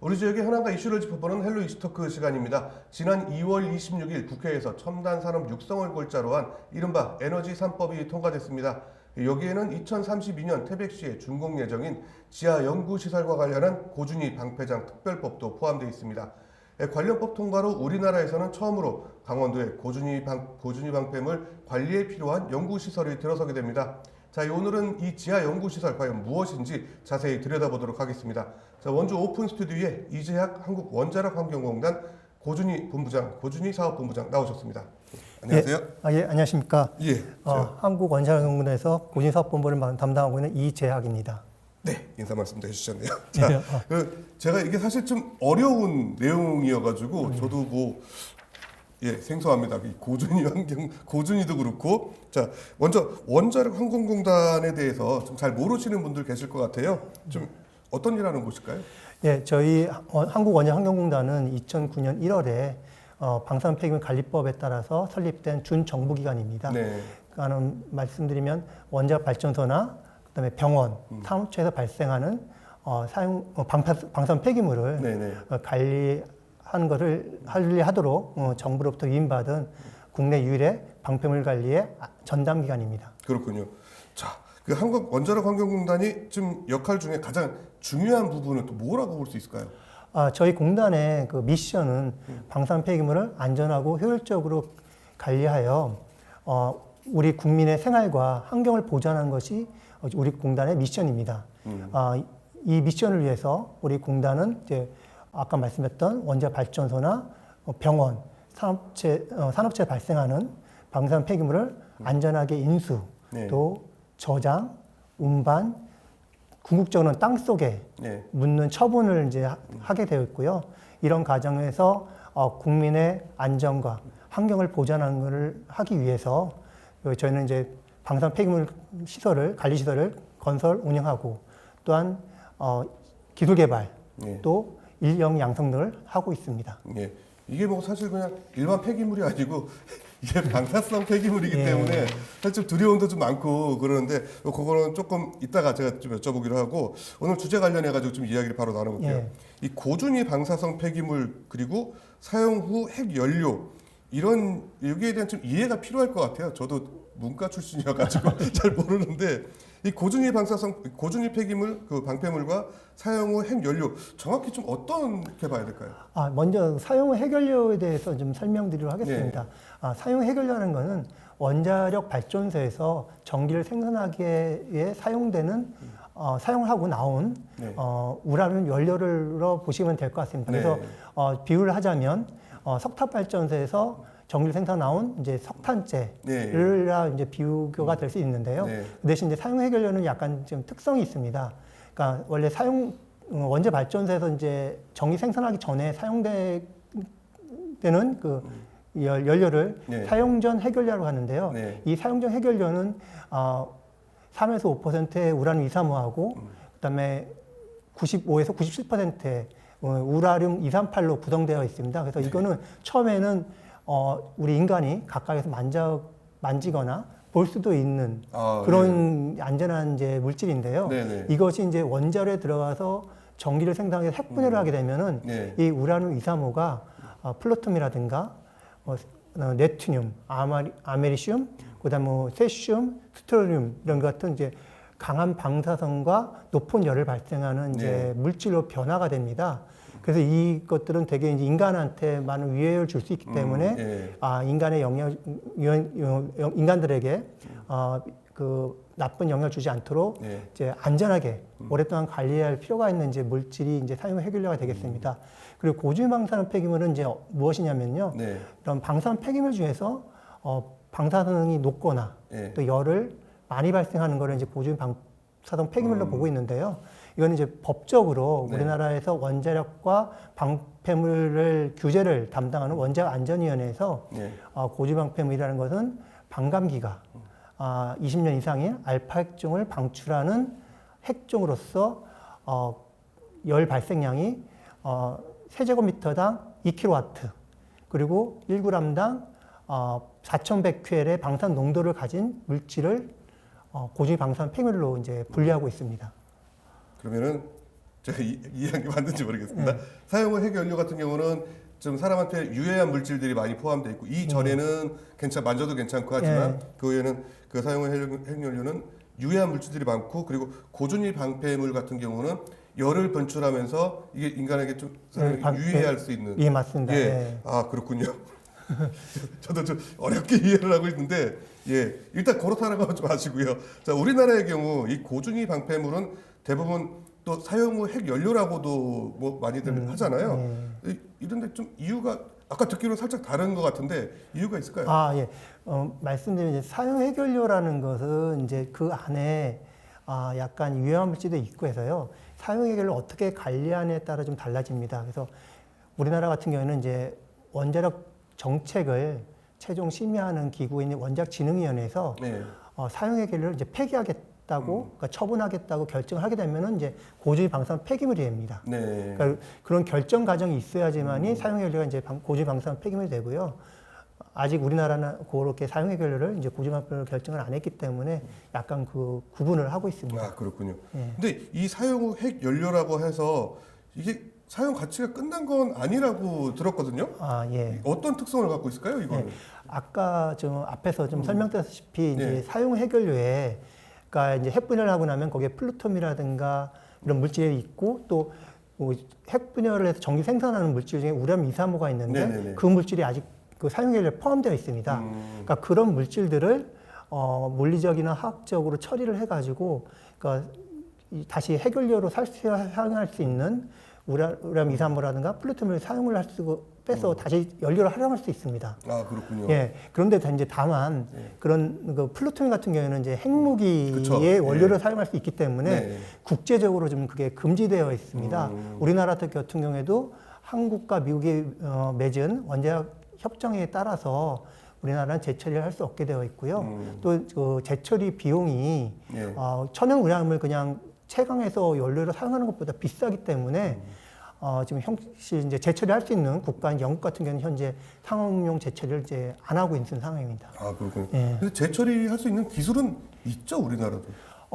우리 지역의 현안과 이슈를 짚어보는 헬로 이슈토크 시간입니다. 지난 2월 26일 국회에서 첨단 산업 육성을 골자로 한 이른바 에너지 3법이 통과됐습니다. 여기에는 2032년 태백시의 준공 예정인 지하 연구시설과 관련한 고준위 방패장 특별법도 포함되어 있습니다. 관련 법 통과로 우리나라에서는 처음으로 강원도의 고준위 방패물 관리에 필요한 연구시설이 들어서게 됩니다. 자, 오늘은 이 지하 연구시설 과연 무엇인지 자세히 들여다보도록 하겠습니다. 자, 원주 오픈 스튜디오에 이재학 한국원자력환경공단 고준위 사업본부장 나오셨습니다. 안녕하세요. 예, 안녕하십니까. 예. 한국원자력연구원에서 고준위 사업본부를 담당하고 있는 이재학입니다. 네, 인사 말씀도 해주셨네요. 자, 제가 이게 사실 좀 어려운 내용이어가지고 저도 생소합니다. 고준위도 그렇고. 자, 먼저 원자력항공공단에 대해서 좀 잘 모르시는 분들 계실 것 같아요. 좀 어떤 일 하는 곳일까요? 예, 저희 한국원자력항공공단은 2009년 1월에 방사능 관리법에 따라서 설립된 준정부기관입니다. 네. 그러니까 말씀드리면 원자력 발전소나 그다음에 병원, 산업체에서 발생하는 방사능 폐기물을 관리하도록 정부로부터 위임받은 국내 유일의 방패물 관리의 전담 기관입니다. 그렇군요. 자, 그 한국원자력환경공단이 좀 역할 중에 가장 중요한 부분은 또 뭐라고 볼 수 있을까요? 저희 공단의 그 미션은 방사능 폐기물을 안전하고 효율적으로 관리하여 우리 국민의 생활과 환경을 보존하는 것이 우리 공단의 미션입니다. 이 미션을 위해서 우리 공단은 이제 아까 말씀했던 원자 발전소나 병원, 산업체에 발생하는 방사능 폐기물을 안전하게 인수, 또 저장, 운반, 궁극적으로는 땅 속에 묻는 처분을 이제 하게 되어 있고요. 이런 과정에서 국민의 안전과 환경을 보존하는 것을 하기 위해서 저희는 이제 방사능 폐기물 관리 시설을 건설, 운영하고 또한 기술 개발, 또 인력 양성 등을 하고 있습니다. 예. 이게 사실 그냥 일반 폐기물이 아니고 이게 방사성 폐기물이기 때문에 사실 좀 두려움도 좀 많고 그러는데 그거는 조금 이따가 제가 좀 여쭤보기로 하고 오늘 주제 관련해 가지고 좀 이야기를 바로 나눠볼게요. 이 고준위 방사성 폐기물 그리고 사용 후 핵 연료 여기에 대한 좀 이해가 필요할 것 같아요. 저도 문과 출신이어가지고 잘 모르는데 이 고준위 폐기물 그 방패물과 사용 후 핵 연료 정확히 좀 어떻게 봐야 될까요? 먼저 사용 후 핵연료에 대해서 좀 설명드리도록 하겠습니다. 사용 후 핵연료라는 것은 원자력 발전소에서 전기를 생산하기에 사용되는 사용을 하고 나온 우라늄 연료로 보시면 될 것 같습니다. 그래서 비유를 하자면 석탄 발전소에서 전기를 생산 나온 이제 석탄재를 이제 비유가 될 수 있는데요. 그 대신 이제 사용 핵연료는 약간 좀 특성이 있습니다. 그러니까 원래 원자 발전소에서 이제 전기 생산하기 전에 사용되는 그 연료를 사용전 핵연료라고 하는데요. 이 사용전 핵연료는 3에서 5%의 우라늄 235하고 그다음에 95에서 97%의 우라늄 238로 구성되어 있습니다. 그래서 이거는 처음에는 우리 인간이 가까이서 만지거나 볼 수도 있는 그런 안전한 이제 물질인데요. 이것이 이제 원자로에 들어가서 전기를 생산해서 핵분해를 하게 되면은 이 우라늄 235가 플루토늄이라든가 네튠륨, 아메리슘, 그다음에 세슘, 스트론륨 이런 것 같은 이제 강한 방사성과 높은 열을 발생하는 이제 물질로 변화가 됩니다. 그래서 이것들은 되게 이제 인간한테 많은 위해를 줄 수 있기 때문에 인간들에게 그 나쁜 영향을 주지 않도록 이제 안전하게 오랫동안 관리할 필요가 있는 이제 물질이 이제 사용 핵연료가 되겠습니다. 그리고 고준위 방사능 폐기물은 이제 무엇이냐면요. 이런 방사능 폐기물 중에서 방사능이 높거나 또 열을 많이 발생하는 거를 이제 고준위 방사성 폐기물로 보고 있는데요. 이건 이제 법적으로 우리나라에서 원자력과 방패물을 규제를 담당하는 원자력안전위원회에서 고준위 방패물이라는 것은 반감기가 20년 이상인 알파 핵종을 방출하는 핵종으로서 열 발생량이 세제곱미터당 2kW 그리고 1g당 4,100회의 방사능 농도를 가진 물질을 고준위 방사능 폐기물로 이제 분류하고 있습니다. 그러면은 제가 이해한 게 맞는지 모르겠습니다. 사용 후 핵연료 같은 경우는 좀 사람한테 유해한 물질들이 많이 포함되어 있고 이 전에는 만져도 괜찮고 하지만 그 후에는 그 사용 후 핵연료는 유해한 물질들이 많고 그리고 고준위 방패물 같은 경우는 열을 분출하면서 이게 인간에게 좀 유해할 수 있는. 예, 맞습니다. 예. 예. 아, 그렇군요. 저도 좀 어렵게 이해를 하고 있는데, 예, 일단 그렇다는 거 좀 아시고요. 자, 우리나라의 경우 이 고준위 방패물은 대부분 또 사용 후 핵연료라고도 뭐 많이들 하잖아요. 이런데 좀 이유가 아까 듣기로 살짝 다른 것 같은데 이유가 있을까요? 아, 예. 말씀드린 이제 사용 해결료라는 것은 이제 그 안에 약간 유해한 물질도 있고 해서요. 사용 해결을 어떻게 관리하느냐에 따라 좀 달라집니다. 그래서 우리나라 같은 경우에는 이제 원자력 정책을 최종 심의하는 기구인 원자력진흥위원회에서 네. 사용 해결료를 이제 폐기하겠다고, 그러니까 처분하겠다고 결정을 하게 되면은 이제 고주위 방사선 폐기물이 됩니다. 네. 그러니까 그런 결정 과정이 있어야지만이 사용 해결료가 이제 고주위 방사선 폐기물이 되고요. 아직 우리나라는 그렇게 사용 해결료를 이제 고주위 방사선을 결정을 안 했기 때문에 약간 그 구분을 하고 있습니다. 아, 그렇군요. 예. 근데 이 사용 후 핵연료라고 해서 이게 사용 가치가 끝난 건 아니라고 들었거든요. 아, 예. 어떤 특성을 갖고 있을까요, 이거는? 아까 좀 앞에서 좀 설명드렸다시피 이제 네. 사용 해결료에 그러니까 이제 핵분열을 하고 나면 거기에 플루토늄이라든가 이런 물질이 있고 또 뭐 핵분열을 해서 전기 생산하는 물질 중에 우람 235가 있는데 네네네. 그 물질이 아직 그 사용 해결료에 포함되어 있습니다. 그러니까 그런 물질들을 물리적이나 화학적으로 처리를 해가지고 그러니까 다시 해결료로 사용할 수 있는 우람 235라든가 플루토늄을 사용을 할 수 빼서 다시 연료를 활용할 수 있습니다. 아, 그렇군요. 예. 그런데 이제 다만 그런 그 플루토늄 같은 경우에는 이제 핵무기의 그쵸. 원료를 예. 사용할 수 있기 때문에 네. 국제적으로 좀 그게 금지되어 있습니다. 우리나라 같은 경우에도 한국과 미국이 맺은 원자력 협정에 따라서 우리나라는 재처리를 할 수 없게 되어 있고요. 또 그 재처리 비용이 예. 천연 우량을 그냥 채광해서 연료를 사용하는 것보다 비싸기 때문에 지금 현실 이제 재처리할 수 있는 국가인 영국 같은 경우는 현재 상업용 재처리를 이제 안 하고 있는 상황입니다. 아, 그렇군요. 예. 근데 재처리할 수 있는 기술은 있죠, 우리나라도.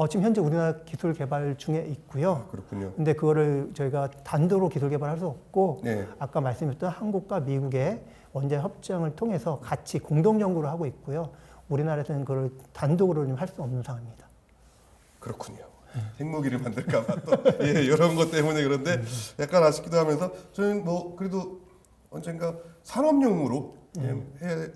지금 현재 우리나라 기술 개발 중에 있고요. 아, 그렇군요. 근데 그거를 저희가 단도로 기술 개발할 수 없고 네. 아까 말씀드렸던 한국과 미국의 원자 협정을 통해서 같이 공동 연구를 하고 있고요. 우리나라에서는 그걸 단독으로 할 수 없는 상황입니다. 그렇군요. 핵무기를 만들까봐 또 예, 이런 것 때문에 그런데 약간 아쉽기도 하면서 저는 뭐 그래도 언젠가 산업용으로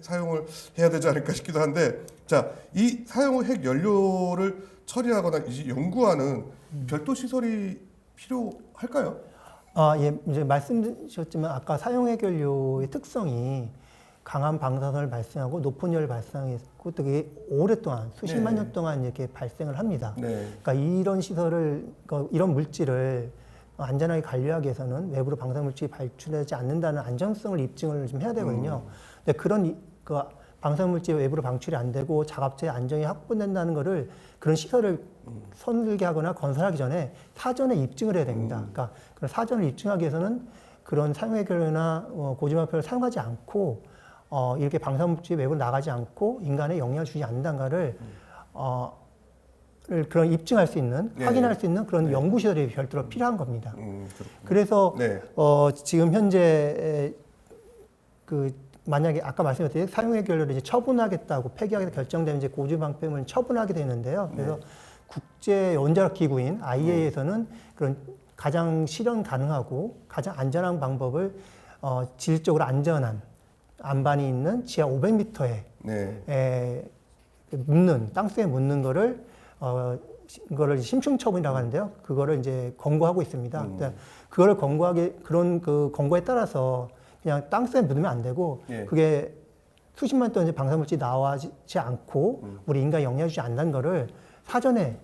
사용을 해야 되지 않을까 싶기도 한데 자, 이 사용 후 핵 연료를 처리하거나 이제 연구하는 별도 시설이 필요할까요? 예, 이제 말씀드렸지만 아까 사용 해결료의 특성이 강한 방사선을 발생하고 높은 열을 발생했고 되게 오랫동안 수십만 네. 년 동안 이렇게 발생을 합니다. 네. 그러니까 이런 시설을 이런 물질을 안전하게 관리하기 위해서는 외부로 방사 물질이 발출되지 않는다는 안전성을 입증을 좀 해야 되거든요. 근데 그런 그 방사 물질이 외부로 방출이 안 되고 자갑제의 안정이 확보된다는 거를 그런 시설을 설계하거나 건설하기 전에 사전에 입증을 해야 됩니다. 그러니까 그런 사전을 입증하기 위해서는 그런 사용 해결료나 고지마표를 사용하지 않고 이렇게 방사물질이 외부로 나가지 않고 인간에 영향을 주지 않는다는 거를 그런 입증할 수 있는, 네. 확인할 수 있는 그런 연구시설이 별도로 필요한 겁니다. 그렇군요. 그래서 네. 지금 현재 그 만약에 아까 말씀드렸듯이 사용 해결료를 이제 처분하겠다고 폐기하게 결정되면 이제 고주 방패물을 처분하게 되는데요. 그래서 국제 원자력 기구인 IAEA에서는 그런 가장 실현 가능하고 가장 안전한 방법을 질적으로 안전한 안반이 있는 지하 500m에 네. 묻는 땅속에 묻는 거를 그거를 심층 처분이라고 하는데요. 그거를 이제 권고하고 있습니다. 그러니까 그거를 그런 그 권고에 따라서 그냥 땅속에 묻으면 안 되고 예. 그게 수십만 톤의 방사물질이 나와지 않고 우리 인간에 영향을 주지 않는 거를 사전에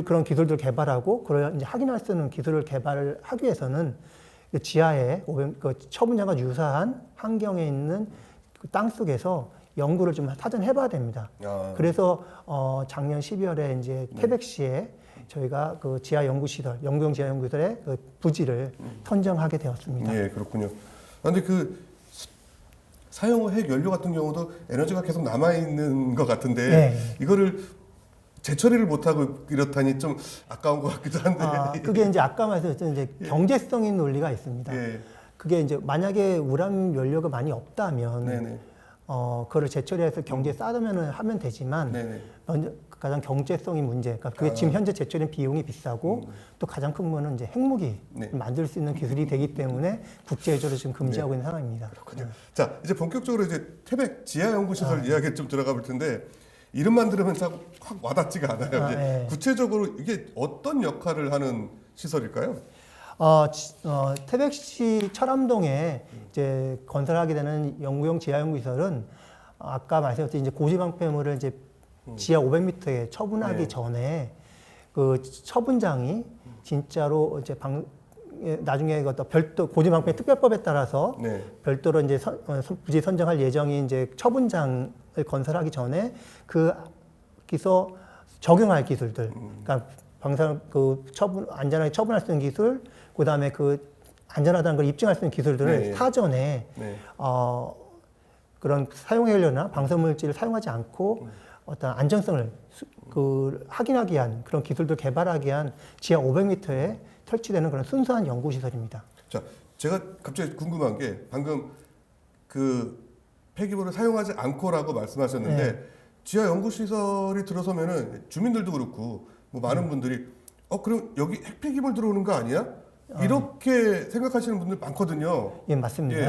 그런 기술들을 개발하고 그걸 이제 확인할 수 있는 기술을 개발을 하기 위해서는 그 지하에 그 처분장과 유사한 환경에 있는 그 땅 속에서 연구를 좀 사전에 해봐야 됩니다. 그래서 작년 12월에 이제 태백시에 저희가 그 지하 연구시설, 연구용 지하 연구시설의 그 부지를 선정하게 되었습니다. 예, 그렇군요. 그런데 그 사용 후 핵 연료 같은 경우도 에너지가 계속 남아 있는 것 같은데 네. 이거를 재처리를 못하고 이렇다니 좀 아까운 것 같기도 한데. 그게 이제 아까 말씀드렸던 이제 경제성인 논리가 있습니다. 예. 그게 이제 만약에 우람 연료가 많이 없다면 네네. 그거를 재처리해서 경제에 쌓으면 하면 되지만 네네. 먼저 가장 경제성인 문제, 그러니까 그게 지금 현재 제철인 비용이 비싸고 또 가장 큰 거는 이제 핵무기 네. 만들 수 있는 기술이 되기 때문에 국제적으로 지금 금지하고 있는 상황입니다. 그렇군요. 자, 이제 본격적으로 이제 태백 지하연구시설 이야기에 좀 들어가 볼 텐데 이름만 들으면 참 확 와닿지가 않아요. 이제 네. 구체적으로 이게 어떤 역할을 하는 시설일까요? 태백시 철암동에 이제 건설하게 되는 연구용 지하연구시설은 아까 말씀드렸듯이 이제 고지방패물을 이제 지하 500m에 처분하기 네. 전에 그 처분장이 진짜로 이제 나중에 어떤 별도 고지방패 특별법에 따라서 네. 별도로 이제 부지 선정할 예정인 이제 처분장을 건설하기 전에 거기서 적용할 기술들, 그러니까 방사능 그 안전하게 처분할 수 있는 기술, 그다음에 그 안전하다는 걸 입증할 수 있는 기술들을 네. 사전에 네. 그런 사용해려나 방사물질을 사용하지 않고 어떤 안전성을 확인하기 위한 그런 기술들 개발하기 위한 지하 500m에 설치되는 그런 순수한 연구시설입니다. 자, 제가 갑자기 궁금한 게 방금 그 폐기물을 사용하지 않고라고 말씀하셨는데 네. 지하 연구시설이 들어서면은 주민들도 그렇고 뭐 많은 분들이 그럼 여기 핵폐기물 들어오는 거 아니야? 이렇게 생각하시는 분들 많거든요. 예, 맞습니다. 예.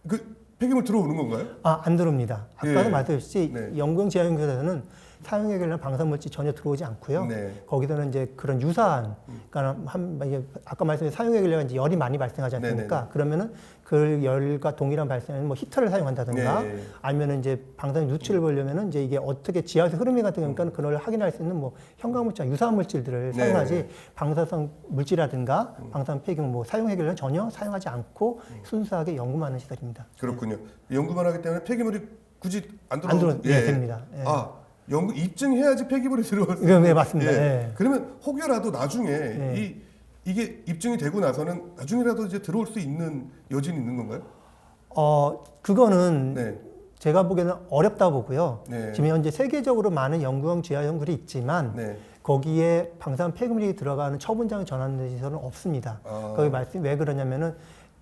그 폐기물 들어오는 건가요? 안 들어옵니다. 아까도 예. 말씀드렸듯이 네. 연구용 지하연구소에서는 사용에 관련 방사물질 전혀 들어오지 않고요. 네. 거기서는 이제 그런 유사한, 그러니까 아까 말씀드린 사용에 관련 이제 열이 많이 발생하지 않습니까? 네네네. 그러면은 그 열과 동일한 발생은 뭐 히터를 사용한다든가 네. 아니면은 이제 방사능 누출을 보려면은 이제 이게 어떻게 지하에서 흐름이 같은 거니까 그걸 확인할 수 있는 뭐 현관물질, 유사한 물질들을 네. 사용하지 방사성 물질이라든가 방사능 폐기물 뭐 사용 해결은 전혀 사용하지 않고 순수하게 연구만 하는 시설입니다. 그렇군요. 연구만 하기 때문에 폐기물이 굳이 안 들어오는 됩니다. 예. 연구 입증해야지 폐기물이 들어왔어요. 네, 맞습니다. 예. 예. 그러면 혹여라도 나중에 예. 이게 입증이 되고 나서는 나중에라도 이제 들어올 수 있는 여지는 있는 건가요? 그거는 네. 제가 보기에는 어렵다 보고요. 네. 지금 현재 세계적으로 많은 연구용 지하연구들이 있지만 네. 거기에 방사능 폐기물이 들어가는 처분장을 전하는 시설은 없습니다. 거기 왜 그러냐면은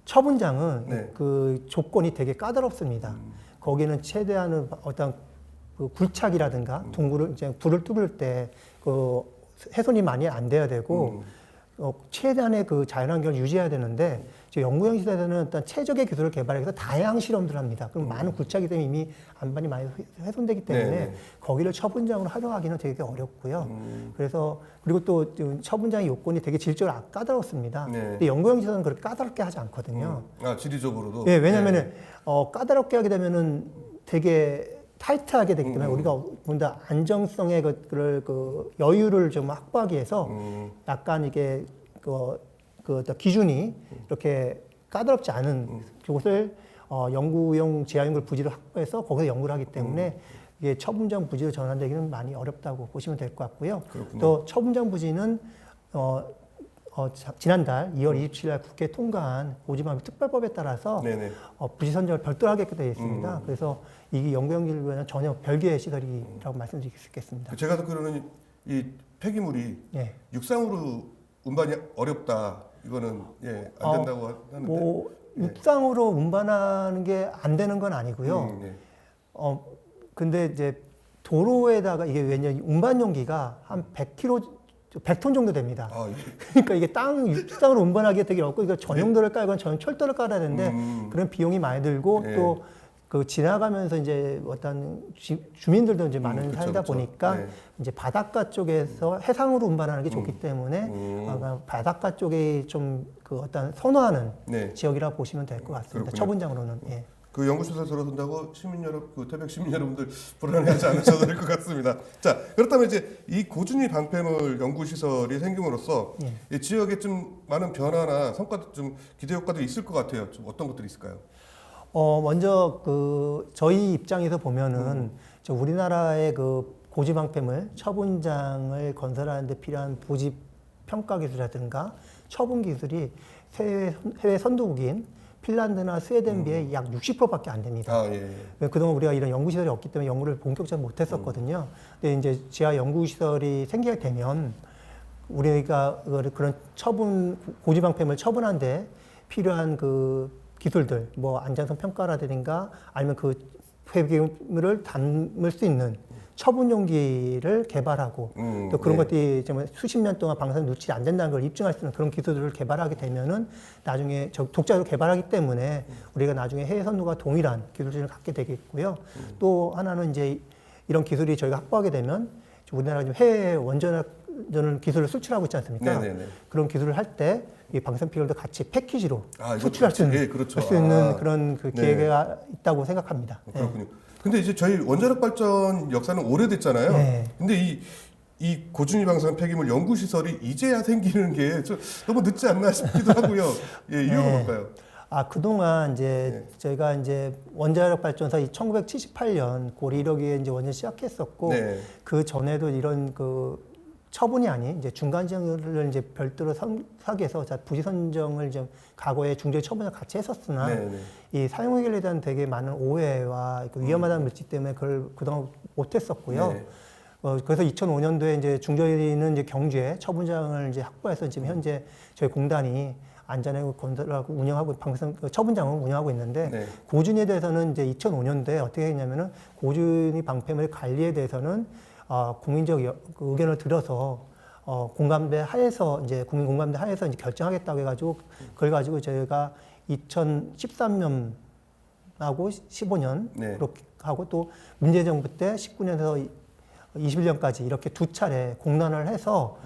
처분장은 네. 그 조건이 되게 까다롭습니다. 거기는 최대한의 어떤 그 굴착이라든가 둥구를 이제 불을 뚫을 때 그 훼손이 많이 안 돼야 되고 최대한의 그 자연환경을 유지해야 되는데 연구용 시설에서는 일단 최적의 기술을 개발해서 다양한 실험들을 합니다. 그럼 많은 굴착이 되면 이미 안반이 많이 훼손되기 때문에 네. 거기를 처분장으로 활용하기는 되게 어렵고요. 그래서 그리고 또 처분장의 요건이 되게 질적으로 까다롭습니다. 네. 근데 연구용 시설은 그렇게 까다롭게 하지 않거든요. 지리적으로도. 예, 왜냐면은 까다롭게 하게 되면은 되게 타이트하게 되기 때문에 우리가 보다 안정성의 그 여유를 좀 확보하기 위해서 약간 이게 그 어떤 기준이 이렇게 까다롭지 않은 그것을 연구용 지하연구를 부지를 확보해서 거기서 연구를 하기 때문에 이게 처분장 부지로 전환되기는 많이 어렵다고 보시면 될 것 같고요. 그렇군요. 또 처분장 부지는 지난달 2월 27일 날 국회 통과한 고지방패 특별법에 따라서 네네. 부지 선정을 별도로 하게 되어 있습니다. 그래서 이게 연구용지는 전혀 별개의 시설이라고 말씀드릴 수 있겠습니다. 제가 듣기로는 이 폐기물이 예. 육상으로 운반이 어렵다. 이거는 안 된다고 하는데. 뭐 육상으로 운반하는 게 안 되는 건 아니고요. 네. 근데 이제 도로에다가 이게 왜냐면 운반 용기가 한 100톤 정도 됩니다. 예. 그러니까 이게 육상으로 운반하기가 되게 어렵고 이거 전용도를 깔거나 전용 철도를 깔아야 되는데 그런 비용이 많이 들고 네. 또 그 지나가면서 이제 어떤 주민들도 이제 많은 그쵸, 살다 그쵸. 보니까 네. 이제 바닷가 쪽에서 해상으로 운반하는 게 좋기 때문에 바닷가 쪽에 좀 그 어떤 선호하는 네. 지역이라고 보시면 될 것 같습니다. 그렇군요. 처분장으로는. 예. 그 연구시설 들어선다고 태백 시민 여러분들 불안해하지 않으셔도 될 것 같습니다. 자, 그렇다면 이제 이 고준위 방패물 연구시설이 생김으로써 이 지역에 좀 많은 변화나 성과도 좀 기대 효과도 있을 것 같아요. 좀 어떤 것들이 있을까요? 먼저 저희 입장에서 보면은 우리나라의 그 고지방패물 처분장을 건설하는 데 필요한 부지 평가 기술이라든가 처분 기술이 해외 선도국인 핀란드나 스웨덴 비해 약 60%밖에 안 됩니다. 아, 예. 예. 그동안 우리가 이런 연구시설이 없기 때문에 연구를 본격적으로 못했었거든요. 근데 이제 지하 연구시설이 생기게 되면 우리가 그런 처분, 고지방패물 처분하는데 필요한 그 기술들, 뭐 안전성 평가라든가 아니면 그 폐기물을 담을 수 있는 처분 용기를 개발하고 또 그런 네. 것들이 정말 수십 년 동안 방사능 누출이 안 된다는 걸 입증할 수 있는 그런 기술들을 개발하게 되면은 나중에 독자적으로 개발하기 때문에 우리가 나중에 해외 선도가 동일한 기술을 갖게 되겠고요. 또 하나는 이제 이런 기술이 저희가 확보하게 되면 우리나라가 지금 해외 원전을 기술을 수출하고 있지 않습니까? 네네네. 그런 기술을 할 때 이 방사피율도 같이 패키지로 아, 이거 수출할 수 있는, 예, 그렇죠. 할 수 있는 아, 그런 그 네. 기회가 있다고 생각합니다. 그렇군요. 근데 이제 저희 원자력 발전 역사는 오래됐잖아요. 네. 근데 이 고준위 방사능 폐기물 연구 시설이 이제야 생기는 게 너무 늦지 않나 싶기도 하고요. 예, 이유가 네. 뭘까요? 아, 그동안 이제 저희가 이제 원자력 발전소 1978년 고리 1호기에 이제 원전 시작했었고 네. 그 전에도 이런 그 처분이 아닌 이제 중간 지정을 이제 별도로 설계해서 부지 선정을 이제 과거에 중재 처분을 같이 했었으나 네, 네. 이 사용 해결에 대한 되게 많은 오해와 그 위험하다는 물질 때문에 그걸 그동안 못했었고요. 네. 그래서 2005년도에 이제 중저리는 이제 경주에 처분장을 이제 확보해서 지금 현재 저희 공단이 안전하고 건설하고 운영하고 방사능 처분장을 운영하고 있는데 네. 고준위에 대해서는 이제 2005년도에 어떻게 했냐면은 고준위 방패물 관리에 대해서는 국민적 그 의견을 들어서 공감대 하에서 이제 국민 공감대 하에서 이제 결정하겠다고 해가지고 그걸 가지고 저희가 2013년하고 15년 네. 그렇게 하고 또 문재인 정부 때 19년에서 21년까지 이렇게 두 차례 공론을 해서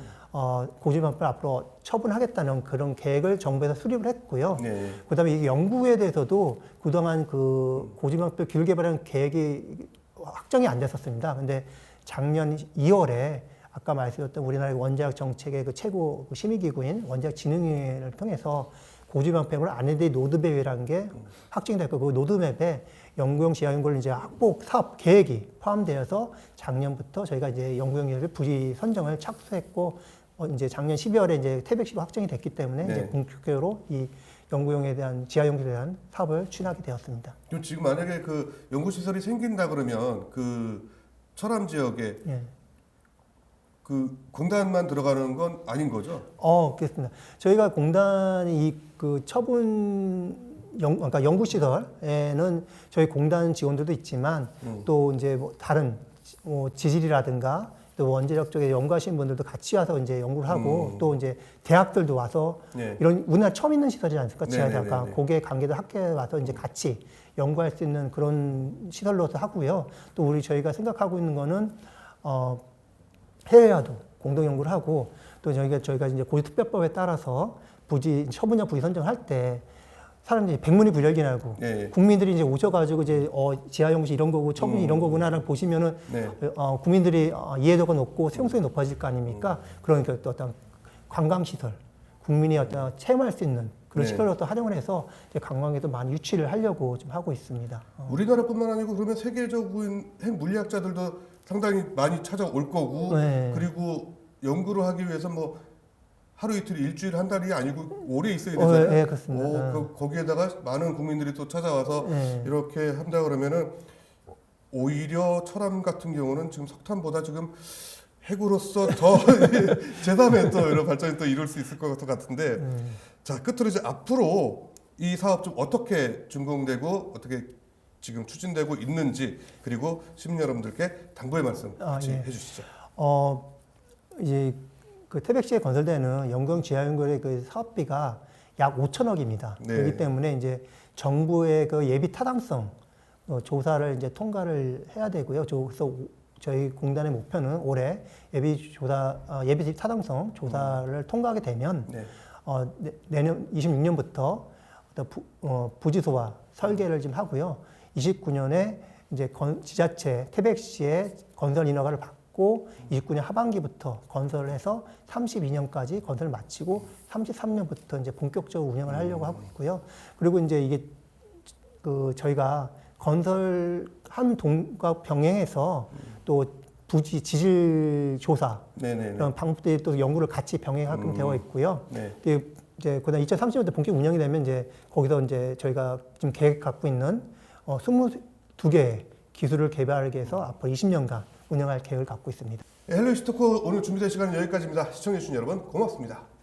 고지방패를 앞으로 처분하겠다는 그런 계획을 정부에서 수립을 했고요. 네. 그다음에 이 연구에 대해서도 그동안 그 고지방패 기술 개발하는 계획이 확정이 안 됐었습니다. 근데 작년 2월에 아까 말씀드렸던 우리나라의 원자력 정책의 그 최고 심의기구인 원자력진흥위를 통해서 고지방패물 R&D 로드맵이라는 게 확정이 됐고 그 로드맵에 연구용 지하연구를 이제 확보 사업 계획이 포함되어서 작년부터 저희가 이제 연구용 부지 선정을 착수했고 이제 작년 12월에 이제 태백시로 확정이 됐기 때문에 네. 이제 본격적으로 이 연구용에 대한 지하연구에 대한 사업을 추진하게 되었습니다. 그럼 지금 만약에 그 연구 시설이 생긴다 그러면 그 철암 지역에 예. 그 공단만 들어가는 건 아닌 거죠? 그렇습니다. 저희가 공단이 이 그 처분 그러니까 연구시설에는 저희 공단 지원들도 있지만 또 이제 뭐 다른 지질이라든가 또 원자력 쪽에 연구하시는 분들도 같이 와서 이제 연구를 하고 또 이제 대학들도 와서 네. 이런 우리나라 처음 있는 시설이지 않습니까? 지하대학가 네네네네. 거기에 관계된 학교에 와서 이제 같이 연구할 수 있는 그런 시설로서 하고요. 또 우리 저희가 생각하고 있는 거는 해외와도 공동 연구를 하고 또 저희가 이제 고지특별법에 따라서 처분자 부지 선정할 때 사람들이 백문이불여일견하고 네. 국민들이 이제 오셔가지고 이제 지하연구실 이런 거고 처분이 이런 거구나라고 보시면은 네. 국민들이 이해도가 높고 수용성이 높아질 거 아닙니까? 그러니까 또 어떤 관광시설, 국민이 어떤 체험할 수 있는 그런 네. 시설로서 활용을 해서 이제 관광에도 많이 유치를 하려고 좀 하고 있습니다. 우리나라뿐만 아니고 그러면 세계적인 핵 물리학자들도 상당히 많이 찾아올 거고 네. 그리고 연구를 하기 위해서 뭐 하루 이틀 일주일 한 달이 아니고 오래 있어야 되잖아요. 네, 그렇습니다. 거기에다가 많은 국민들이 또 찾아와서 네. 이렇게 한다 그러면은 오히려 철암 같은 경우는 지금 석탄보다 지금 핵으로서 더 제3의 또 이런 발전이 또 이룰 수 있을 것 같은데 자 끝으로 이제 앞으로 이 사업 좀 어떻게 준공되고 어떻게 지금 추진되고 있는지 그리고 시민 여러분들께 당부의 말씀 같이 예. 해주시죠. 이제 그 태백시에 건설되는 연구용 지하연구의 그 사업비가 약 5천억입니다. 네. 그렇기 때문에 이제 정부의 그 예비 타당성 조사를 이제 통과를 해야 되고요. 그래서 저희 공단의 목표는 올해 예비 타당성 조사를 통과하게 되면 네. 내년 26년부터 부지소와 설계를 좀 하고요. 29년에 이제 지자체 태백시의 건설 인허가를 받고 29년 하반기부터 건설을 해서 32년까지 건설을 마치고 33년부터 이제 본격적으로 운영을 하려고 하고 있고요. 그리고 이제 이게 그 저희가 건설한 동과 병행해서 또 부지 지질 조사 네네. 이런 방법들이 또 연구를 같이 병행하게끔 되어 있고요. 네. 이제 그다음 2030년대 본격 운영이 되면 이제 거기서 이제 저희가 지금 계획 갖고 있는 22개의 기술을 개발하기 위해서 앞으로 20년간 운영할 계획을 갖고 있습니다. 헬로 이슈토크 오늘 준비된 시간은 여기까지입니다. 시청해주신 여러분 고맙습니다.